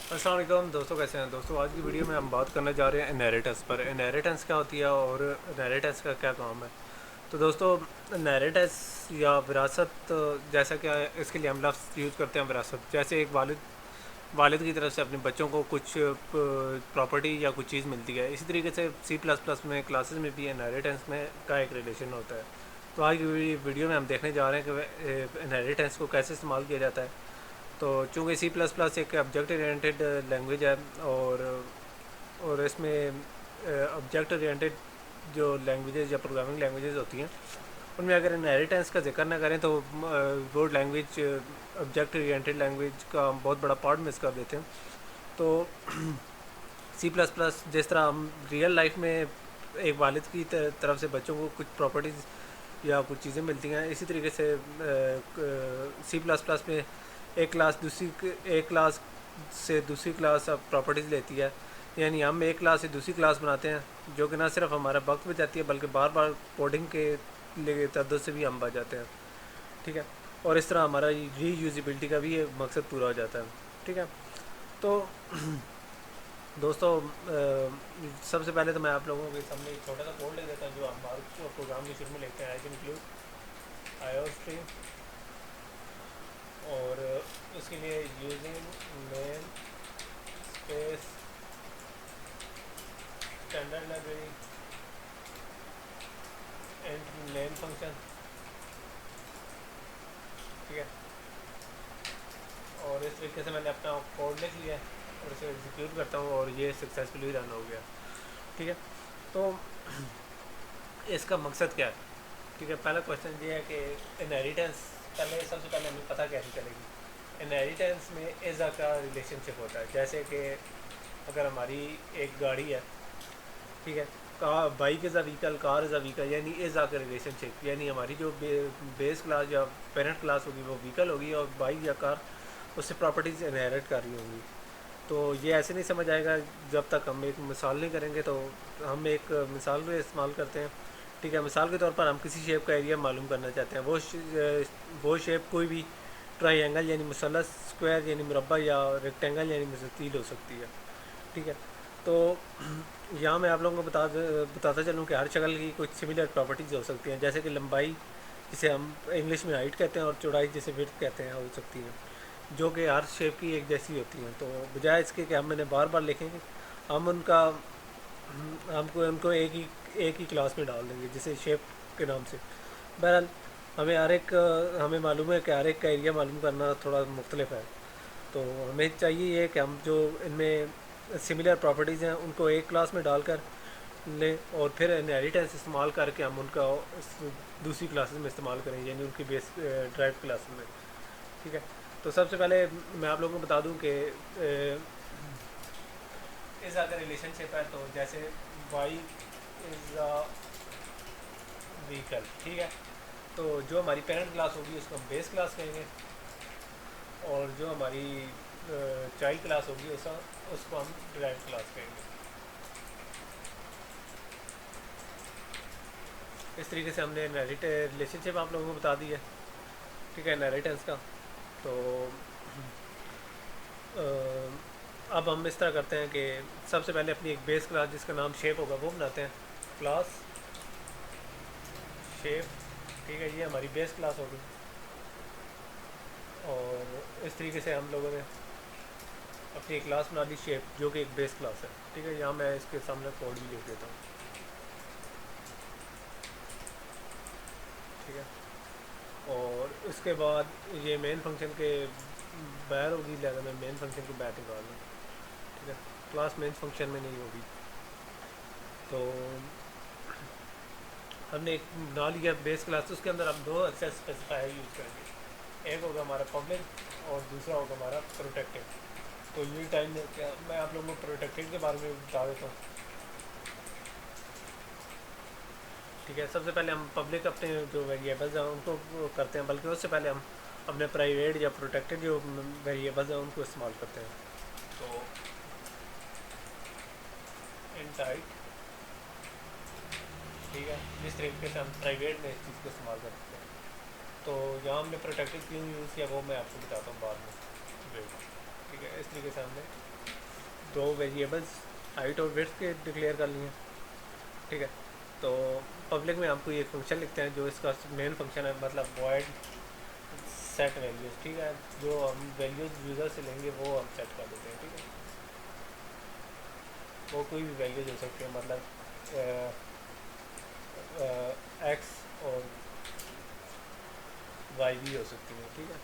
अस्सलाम वालेकुम दोस्तों, कैसे हैं दोस्तों। आज की वीडियो में हम बात करने जा रहे हैं इनहेरिटेंस पर। इनहेरिटेंस क्या होती है और इनहेरिटेंस का क्या काम है। तो दोस्तों, इनहेरिटेंस या विरासत, जैसा क्या है, इसके लिए हम लफ्ज़ यूज़ करते हैं विरासत। जैसे एक वालिद की तरफ से अपने बच्चों को कुछ प्रॉपर्टी या कुछ चीज़ मिलती है, इसी तरीके से C++ में क्लासेस में भी इनहेरिटेंस में का एक रिलेशन होता है। तो आज की वीडियो में हम देखने जा रहे हैं कि इनहेरिटेंस को कैसे इस्तेमाल किया जाता है। तो चूँकि C++ एक ऑब्जेक्ट ओरिएंटेड लैंग्वेज है, और इसमें ऑब्जेक्ट ओरिएंटेड जो लैंग्वेजेस या प्रोग्रामिंग लैंग्वेजेस होती हैं, उनमें अगर इनहेरिटेंस का जिक्र ना करें तो वो लैंग्वेज ऑब्जेक्ट ओरिएंटेड लैंग्वेज का बहुत बड़ा पार्ट मिस कर देते हैं। तो C++ जिस तरह हम रियल लाइफ में एक वालिद की तरफ से बच्चों को कुछ प्रॉपर्टीज़ या कुछ चीज़ें मिलती हैं, इसी तरीके से C++ में एक क्लास से दूसरी क्लास अब प्रॉपर्टीज़ लेती है। यानी हम एक क्लास से दूसरी क्लास बनाते हैं, जो कि ना सिर्फ हमारा वक्त बचाती है बल्कि बार बार कोडिंग के लिए तद्दुद से भी हम बच जाते हैं। ठीक है। और इस तरह हमारा रीयूजिबिलिटी का भी ये मकसद पूरा हो जाता है। ठीक है। तो दोस्तों, सबसे पहले तो मैं आप लोगों के सामने एक छोटा सा कोड लिख देता हूँ जो हम हमारे प्रोग्राम के शुरू में लिखते हैं। आई कैन इंक्लूड आईओस्ट्रीम, और उसके लिए using main space standard library and main function. ठीक है। और इस तरीके से मैंने अपना कोड लिख लिया और इसे एग्जीक्यूट करता हूँ और ये सक्सेसफुली रन हो गया। ठीक है। तो इसका मकसद क्या है। ठीक है। पहला क्वेश्चन ये है कि इनहेरिटेंस, पहले सबसे पहले हमें पता कैसे चलेगी। इनहेरिटेंस में एज़ा का रिलेशनशिप होता है। जैसे कि अगर हमारी एक गाड़ी है, ठीक है, bike is a vehicle, car is a vehicle, यानी एज़ा का रिलेशनशिप, यानी हमारी जो बेस क्लास या पेरेंट क्लास होगी वो व्हीकल होगी और बाइक या कार उससे प्रॉपर्टीज़ इनहेरिट कर रही होंगी। तो ये ऐसे नहीं समझ आएगा जब तक हम एक मिसाल नहीं करेंगे। तो हम एक मिसाल को इस्तेमाल करते हैं। ठीक है। मिसाल के तौर पर हम किसी शेप का एरिया मालूम करना चाहते हैं। वो शेप कोई भी ट्राइंगल यानी मुसल्लस, स्क्वायर यानी मुरब्बा, या रेक्टेंगल यानी मुस्ततील हो सकती है। ठीक है। तो यहाँ मैं आप लोगों को बताता चलूँ कि हर शक्ल की कुछ सिमिलर प्रॉपर्टीज़ हो सकती हैं। जैसे कि लंबाई, जिसे हम इंग्लिश में हाइट कहते हैं, और चौड़ाई जिसे विड्थ कहते हैं, हो सकती हैं, जो कि हर शेप की एक जैसी होती हैं। तो बजाय इसके कि हम इन्हें बार बार लिखेंगे, हम उनका हमको उनको एक ही क्लास में डाल देंगे, जिसे शेप के नाम से। बहरहाल, हमें मालूम है कि हर एक का एरिया मालूम करना थोड़ा मुख्तलिफ है। तो हमें चाहिए ये कि हम जो इनमें सिमिलर प्रॉपर्टीज़ हैं उनको एक क्लास में डालकर लें, और फिर इनहेरिटेंस इस्तेमाल करके हम उनका दूसरी क्लासेस में इस्तेमाल करें, यानी उनकी बेस ड्राइव क्लासेस में। ठीक है। तो सबसे पहले मैं आप लोगों को बता दूं कि इस अगर रिलेशनशिप है, तो जैसे वाई इज़ अ व्हीकल। ठीक है। तो जो हमारी पेरेंट क्लास होगी उसको हम बेस क्लास कहेंगे, और जो हमारी चाइल्ड क्लास होगी उसको हम ड्राइव क्लास कहेंगे। इस तरीके से हमने रिलेशनशिप आप लोगों को बता दी है। ठीक है, इनहेरिटेंस का। तो अब हम इस तरह करते हैं कि सबसे पहले अपनी एक बेस क्लास जिसका नाम शेप होगा वो बनाते हैं। Class shape. ठीक है, ये हमारी बेस क्लास होगी। और इस तरीके से हम लोगों ने अपनी क्लास बना ली शेप, जो कि एक बेस क्लास है। ठीक है। यहाँ मैं इसके सामने कोड भी लिख देता हूँ। ठीक है। और उसके बाद ये मेन फंक्शन के बाहर होगी, लिहाजा मैं मेन फंक्शन को बाहर निकाल दूँ। ठीक है। क्लास मेन फंक्शन में नहीं होगी। तो हमने एक बना लिया बेस क्लास, तो उसके अंदर हम दो एक्सेस स्पेसिफायर यूज़ करेंगे। एक होगा हमारा पब्लिक और दूसरा होगा हमारा प्रोटेक्टेड। तो ये टाइम में क्या मैं आप लोगों को प्रोटेक्टेड के बारे में बता देता हूँ। ठीक है। सबसे पहले हम पब्लिक अपने जो वेरिएबल्स हैं उनको करते हैं, बल्कि उससे पहले हम अपने प्राइवेट या प्रोटेक्टेड जो वेरिएबल्स हैं उनको इस्तेमाल करते हैं। तो इन टाइप, ठीक है, जिस तरीके से हम प्राइवेट में इस चीज़ को इस्तेमाल करते हैं। तो यहाँ हमने प्रोटेक्टेड क्यों यूज़ किया वो मैं आपको बताता हूँ बाद में। वेट। ठीक है। इस तरीके से हमने दो वेरिएबल्स हाइट और विड्थ के डिक्लेयर कर लिए, ठीक है। तो पब्लिक में हम कोई एक फंक्शन लिखते हैं जो इसका मेन फंक्शन है, मतलब वॉइड सेट वैल्यूज़, ठीक है। जो हम वैल्यूज़ यूज़र से लेंगे वो हम सेट कर देते हैं, ठीक है। वो कोई भी वैल्यूज हो सकती है, मतलब एक्स और वाई भी हो सकती है, ठीक है।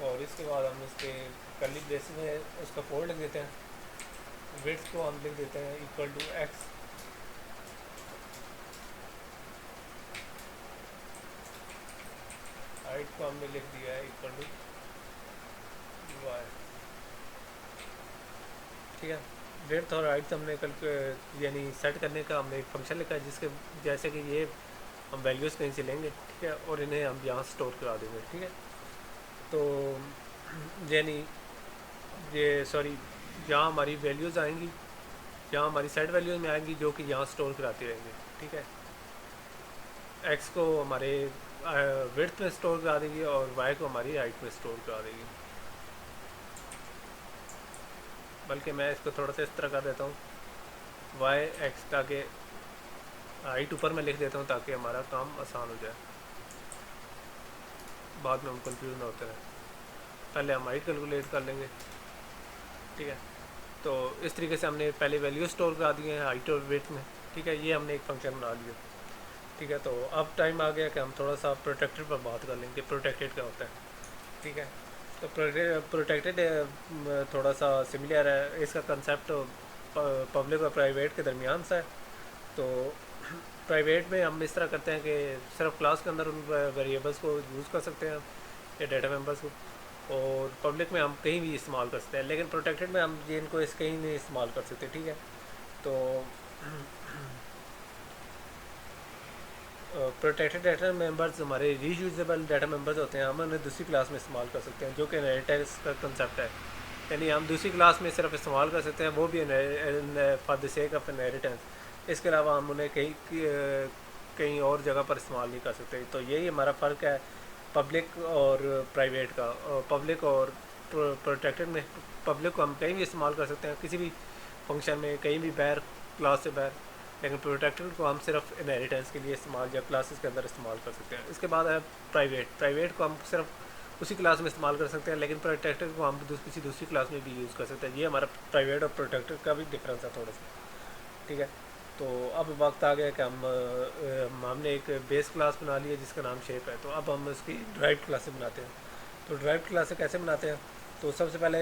और इसके बाद हम इसके कर्ली ब्रेसेस में उसका कोड लिख देते हैं। विड्थ को हम लिख देते हैं इक्वल टू एक्स, हाइट को हमने लिख दिया है इक्वल टू वाई, ठीक है। विड्थ और हाइट हमने कल यानी सेट करने का हमने एक फंक्शन लिखा है, जिसके जैसे कि ये हम वैल्यूज़ कहीं से लेंगे, ठीक है, और इन्हें हम यहाँ स्टोर करा देंगे, ठीक है। तो यानी ये सॉरी, जहाँ हमारी वैल्यूज़ आएंगी, जहाँ हमारी सेट वैल्यूज़ में आएंगी, जो कि यहाँ स्टोर कराती रहेंगे, ठीक है। एक्स को हमारे विड्थ में स्टोर करा देगी और वाई को हमारी हाइट में स्टोर करा देगी। बल्कि मैं इसको थोड़ा सा इस तरह कर देता हूँ, वाई एक्स का के हाइट ऊपर में लिख देता हूँ ताकि हमारा काम आसान हो जाए, बाद में हम कंफ्यूज ना होते रहे। पहले हम हाइट कैलकुलेट कर लेंगे, ठीक है। तो इस तरीके से हमने पहले वैल्यू स्टोर करा दिए हैं हाइट और वेट में, ठीक है। ये हमने एक फंक्शन बना लिया, ठीक है। तो अब टाइम आ गया कि हम थोड़ा सा प्रोटेक्टेड पर बात कर लेंगे, प्रोटेक्टेड क्या होता है, ठीक है। तो प्रोटेक्टेड थोड़ा सा सिमिलर है, इसका कंसेप्ट पब्लिक और प्राइवेट के दरमियान सा है। तो प्राइवेट में हम इस तरह करते हैं कि सिर्फ क्लास के अंदर उन वेरिएबल्स को यूज़ कर सकते हैं या डेटा मेंबर्स को, और पब्लिक में हम कहीं भी इस्तेमाल कर सकते हैं, लेकिन प्रोटेक्टेड में हम ये इनको इस कहीं नहीं इस्तेमाल कर सकते, ठीक है। तो प्रोटेक्टेड डाटा मेंबर्स हमारे रीयूजेबल डाटा मेंबर्स होते हैं, हम उन्हें दूसरी क्लास में इस्तेमाल कर सकते हैं, जो कि इनहेरिटेंस का कंसेप्ट है। यानी हम दूसरी क्लास में सिर्फ इस्तेमाल कर सकते हैं, वो भी for the sake of inheritance. इसके अलावा हम उन्हें कहीं कहीं और जगह पर इस्तेमाल नहीं कर सकते। तो यही हमारा फ़र्क है पब्लिक और प्राइवेट का। पब्लिक और प्रोटेक्टेड में पब्लिक को हम कहीं भी इस्तेमाल कर सकते हैं, किसी भी फंक्शन में, कहीं भी बाहर, क्लास से बाहर। लेकिन प्रोटेक्टेड को हम सिर्फ इनहेरिटेंस के लिए इस्तेमाल या क्लासेस के अंदर इस्तेमाल कर सकते हैं। इसके बाद है प्राइवेट। प्राइवेट को हम सिर्फ उसी क्लास में इस्तेमाल कर सकते हैं, लेकिन प्रोटेक्टेड को हम किसी दूसरी क्लास में भी यूज़ कर सकते हैं। ये हमारा प्राइवेट और प्रोटेक्टेड का भी डिफरेंस है थोड़ा सा, ठीक है। तो अब वक्त आ गया कि हमने एक बेस क्लास बना ली है जिसका नाम शेप है। तो अब हम उसकी ड्राइव क्लासेस बनाते हैं। तो ड्राइव क्लासेस कैसे बनाते हैं? तो सबसे पहले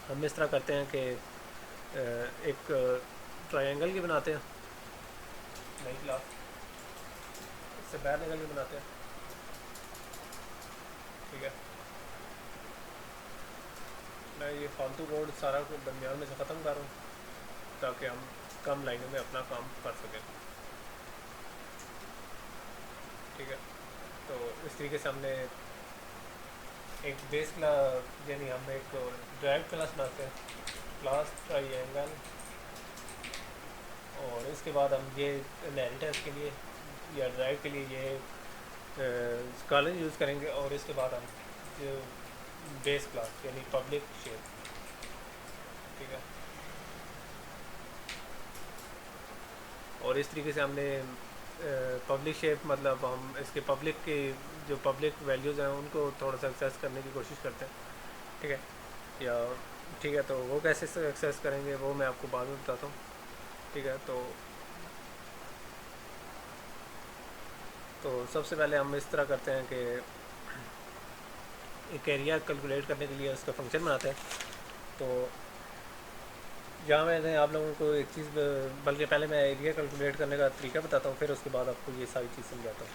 हम इस तरह करते हैं कि एक ट्रायंगल की बनाते हैं नई क्लास, इससे बाहर निकल के बनाते हैं, ठीक है। मैं ये फालतू कोड सारा को दरमियान में से ख़त्म कर रहा हूँ ताकि हम कम लाइनों में अपना काम कर सकें, ठीक है। तो इस तरीके से हमने एक बेस क्लास, यानी हम एक ड्राइव क्लास बनाते हैं, क्लास ट्रायंगल। और इसके बाद हम ये इनहेरिटेंस के लिए या ड्राइव के लिए ये स्कॉलर यूज़ करेंगे। और इसके बाद हम जो बेस क्लास यानी पब्लिक शेप, ठीक है। और इस तरीके से हमने पब्लिक शेप, मतलब हम इसके पब्लिक के जो पब्लिक वैल्यूज़ हैं उनको थोड़ा सा एक्सेस करने की कोशिश करते हैं, ठीक है। या ठीक है, तो वो कैसे एक्सेस करेंगे वो मैं आपको बाद में बताता हूँ, ठीक है। तो सबसे पहले हम इस तरह करते हैं कि एक एरिया कैलकुलेट करने के लिए उसका फंक्शन बनाते हैं। तो जहाँ मैंने आप लोगों को एक चीज़, बल्कि पहले मैं एरिया कैलकुलेट करने का तरीका बताता हूँ, फिर उसके बाद आपको ये सारी चीज़ समझाता हूँ,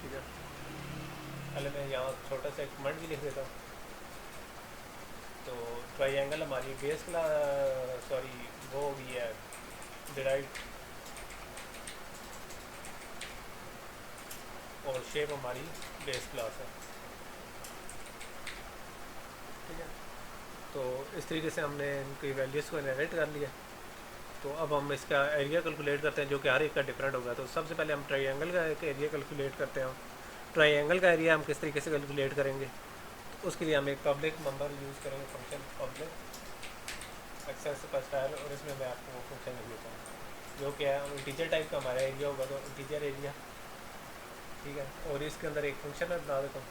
ठीक है। पहले मैं यहाँ छोटा सा एक कमेंट भी लिख देता हूँ। तो ट्रायंगल हमारी बेस क्लास, सॉरी वो भी है डिराइव, और शेप हमारी बेस क्लास है, ठीक है। तो इस तरीके से हमने इनकी वैल्यूज़ को इनहेरिट कर लिया। तो अब हम इसका एरिया कैलकुलेट करते हैं, जो कि हर एक का डिफरेंट होगा। तो सबसे पहले हम ट्राइंगल का एक एरिया कैलकुलेट करते हैं। ट्राइंगल का एरिया हम किस तरीके से कैलकुलेट करेंगे, तो उसके लिए हम एक पब्लिक नंबर यूज़ करेंगे, फंक्शन पब्लिक एक्सेस का स्टाइल, और इसमें मैं आपको वो फंक्शन लिख देता हूँ जो कि है इंटीजर टाइप का हमारा एरिया होगा, तो इंटीजर एरिया, ठीक है। और इसके अंदर एक फंक्शन मैं बना देता हूँ,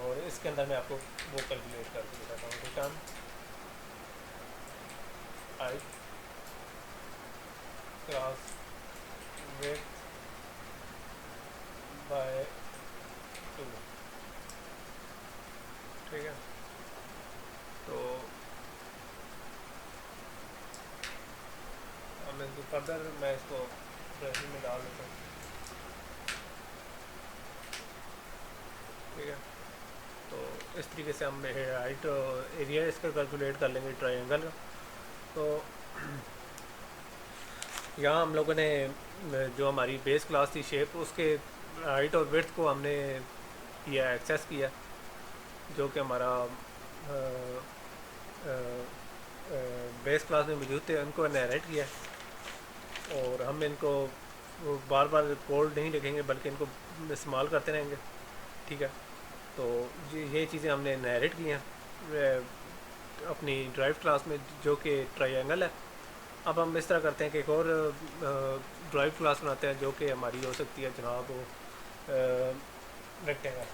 और इसके अंदर मैं आपको वो कैलकुलेट करके दिखाता हूँ। Return height class width by 2, ठीक है। तो अब मैं इसको फर्दर मैं इसको ब्रैकेट में डाल देता हूँ, ठीक है। तो इस तरीके से हम हाइट एरिया इसका कैलकुलेट कर लेंगे ट्रायंगल का। तो यहाँ हम लोगों ने जो हमारी बेस क्लास थी शेप, उसके हाइट और विड्थ को हमने किया, एक्सेस किया, जो कि हमारा बेस क्लास में मौजूद थे, उनको इनहेरिट किया। और हम इनको बार बार कोड नहीं लिखेंगे, बल्कि इनको इस्तेमाल करते रहेंगे, ठीक है। तो ये चीज़ें हमने इनहेरिट की हैं अपनी ड्राइव क्लास में, जो कि ट्रायंगल है। अब हम इस तरह करते हैं कि एक और ड्राइव क्लास बनाते हैं, जो कि हमारी हो सकती है जनाब रेक्टेंगल।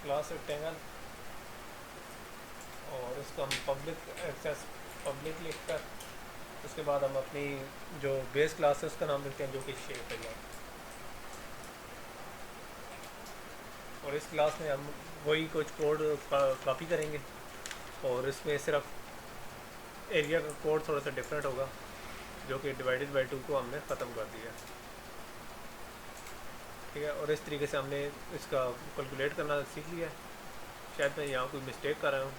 क्लास रेक्टेंगल, और इसको हम पब्लिक एक्सेस पब्लिक लिख कर, उसके बाद हम अपनी जो बेस क्लास है उसका नाम लिखते हैं, जो कि शेप है। और इस क्लास में हम वही कुछ कोड कॉपी करेंगे, और इसमें सिर्फ एरिया का कोड थोड़ा सा डिफरेंट होगा, जो कि डिवाइडेड बाई 2 को हमने ख़त्म कर दिया, ठीक है। और इस तरीके से हमने इसका कैलकुलेट करना सीख लिया। शायद मैं यहाँ कोई मिस्टेक कर रहा हूँ,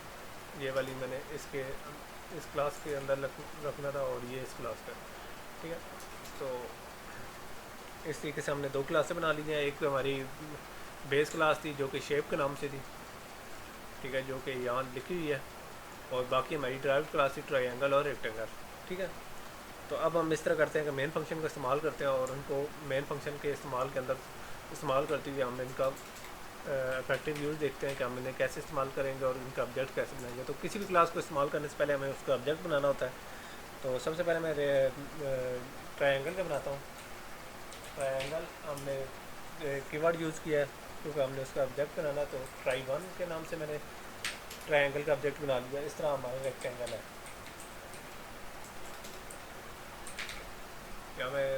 ये वाली मैंने इस क्लास के अंदर रखना था, और ये इस क्लास का, ठीक है। तो इस तरीके से हमने 2 क्लासें बना ली हैं। एक हमारी बेस क्लास थी, जो कि शेप के नाम से थी, ठीक है, जो कि यहाँ लिखी हुई है। और बाकी हमारी ड्राइव क्लास थी ट्रायंगल और रेक्टेंगल, ठीक है। तो अब हम इस तरह करते हैं कि मेन फंक्शन का इस्तेमाल करते हैं, और उनको मेन फंक्शन के इस्तेमाल के अंदर इस्तेमाल करते हुए हम इनका इफेक्टिव यूज़ देखते हैं कि हम इन्हें कैसे इस्तेमाल करेंगे और इनका ऑब्जेक्ट कैसे बनाएंगे। तो किसी भी क्लास को इस्तेमाल करने से पहले हमें उसका ऑब्जेक्ट बनाना होता है। तो सबसे पहले मैं ट्रायंगल का बनाता हूँ। ट्रायंगल हमने कीवर्ड यूज़ किया है, क्योंकि हमने उसका ऑब्जेक्ट बनाना, तो ट्राई1 के नाम से मैंने ट्रायंगल का ऑब्जेक्ट बना लिया। इस तरह हमारा रेक्टेंगल है। या मैं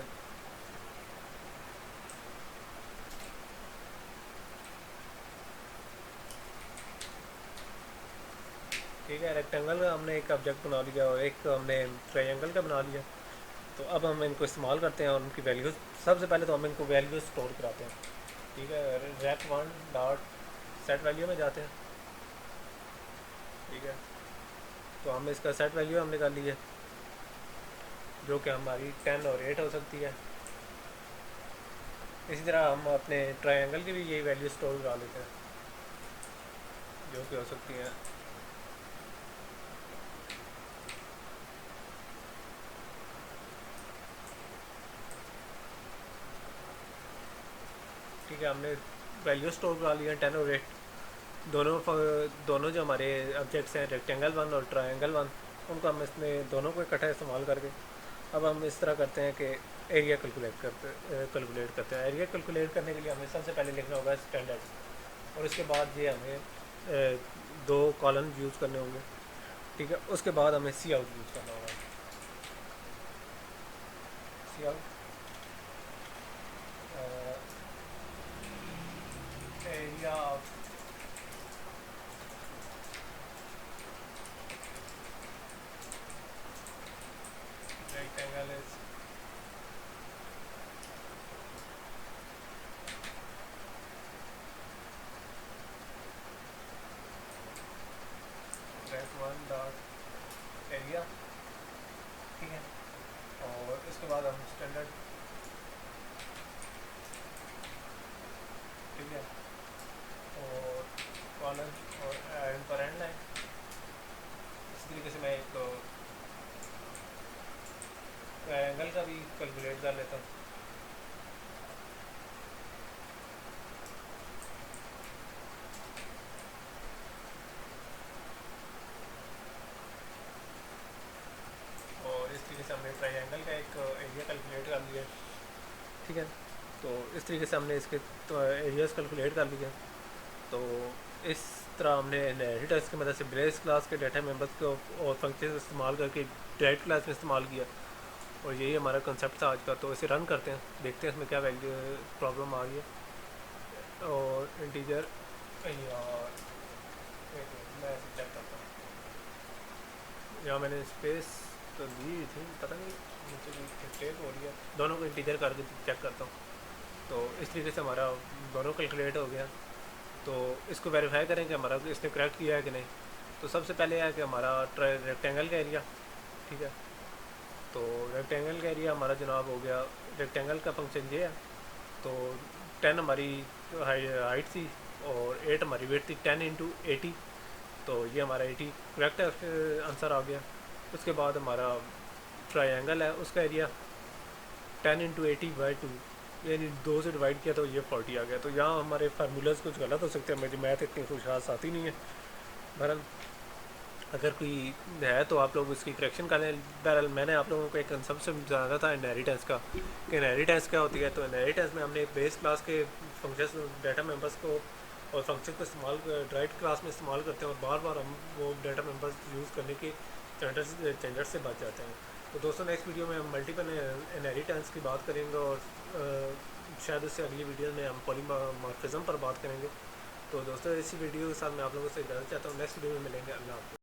ठीक है, रेक्टेंगल का हमने एक ऑब्जेक्ट बना लिया और एक हमने ट्रायंगल का बना लिया। तो अब हम इनको इस्तेमाल करते हैं और उनकी वैल्यूज़, सबसे पहले तो हम इनको वैल्यूज़ स्टोर कराते हैं, ठीक है। rect1 डॉट सेट वैल्यू में जाते हैं, ठीक है। तो हम इसका सेट वैल्यू हमने कर ली है, जो कि हमारी 10 और 8 हो सकती है। इसी तरह हम अपने ट्रायंगल की भी यही वैल्यू स्टोर करा लेते हैं, जो कि हो सकती हैं ठीक है। हमने वैल्यू स्टोर करा लिया 10 और 8, दोनों जो हमारे ऑब्जेक्ट्स हैं रेक्टेंगल 1 और ट्रायंगल 1, उनको हम इसमें दोनों को इकट्ठा इस्तेमाल करके अब हम इस तरह करते हैं कि एरिया कैलकुलेट करते हैं। एरिया कैलकुलेट करने के लिए हमें सबसे पहले लिखना होगा स्टैंडर्ड, और उसके बाद ये हमें 2 कॉलम यूज़ करने होंगे, ठीक है। उसके बाद हमें सी आउट यूज़ करना होगा। Cout area of rectangle is rect1 dot area, ठीक है। और इसके बाद हम स्टैंडर्ड, ठीक है, कॉलन और एंड पर एंड लाइन। इस तरीके से मैं एक एंगल का भी कैलकुलेट कर लेता हूँ। और इस तरीके से हमने ट्रायंगल का एक एरिया कैलकुलेट कर लिया, ठीक है। तो इस तरीके से हमने इसके तो एरियाज कैलकुलेट कर लिया। तो इस तरह हमने इनहेरिटेंस की मदद से बेस क्लास के डाटा मेंबर्स को और फंक्शन इस्तेमाल करके डायरेक्ट क्लास में इस्तेमाल किया, और यही हमारा कंसेप्ट था आज का। तो इसे रन करते हैं, देखते हैं इसमें क्या वैल्यू प्रॉब्लम आ रही है। और इंटीजर यार मैं चेक करता हूँ, यहाँ मैंने स्पेस तो दी थी, पता नहीं मुझे कोई मिस्टेक हो रही है। दोनों को इंटीजर करके चेक करता हूँ। तो इस तरीके से हमारा दोनों कैलकुलेट हो गया। तो इसको वेरीफाई करें कि हमारा इसने करेक्ट किया है कि नहीं। तो सबसे पहले है कि हमारा रेक्टेंगल का एरिया, ठीक है। तो रेक्टेंगल का एरिया हमारा जनाब हो गया, रेक्टेंगल का फंक्शन ये है। तो 10 हमारी हाइट थी और 8 हमारी वेट थी, 10 इंटू 80। तो ये हमारा 80 करेक्ट आंसर आ गया। उसके बाद हमारा ट्रायंगल है, उसका एरिया 10 इंटू 80/2, यानी 2 से डिवाइड किया तो ये 40 आ गया। तो यहाँ हमारे फार्मूलाज कुछ गलत हो सकते हैं, मुझे मैथ इतनी खुशहास आती नहीं है। बहरहाल अगर कोई है तो आप लोग उसकी करेक्शन कर लें। बहरहाल मैंने आप लोगों को एक कंसेप्ट समझाना था इनहेरिटेंस का, कि इनहेरिटेंस क्या होती है। तो इनहेरिटेंस में हमने बेस क्लास के फंक्शन डाटा मेंबर्स को और फंक्शन को इस्तेमाल डायरेक्ट क्लास में इस्तेमाल करते हैं, और बार बार हम वो डाटा मेंबर्स यूज़ करने के झंझट से बच जाते हैं। तो दोस्तों नेक्स्ट वीडियो में हम मल्टीपल इनहेरिटेंस की बात करेंगे, और शायद उससे अगली वीडियो में हम पॉलीमॉर्फिज्म पर बात करेंगे। तो दोस्तों इसी वीडियो के साथ मैं आप लोगों से इजाज़त चाहता हूँ, नेक्स्ट वीडियो में मिलेंगे। अल्लाह हाफ़िज़।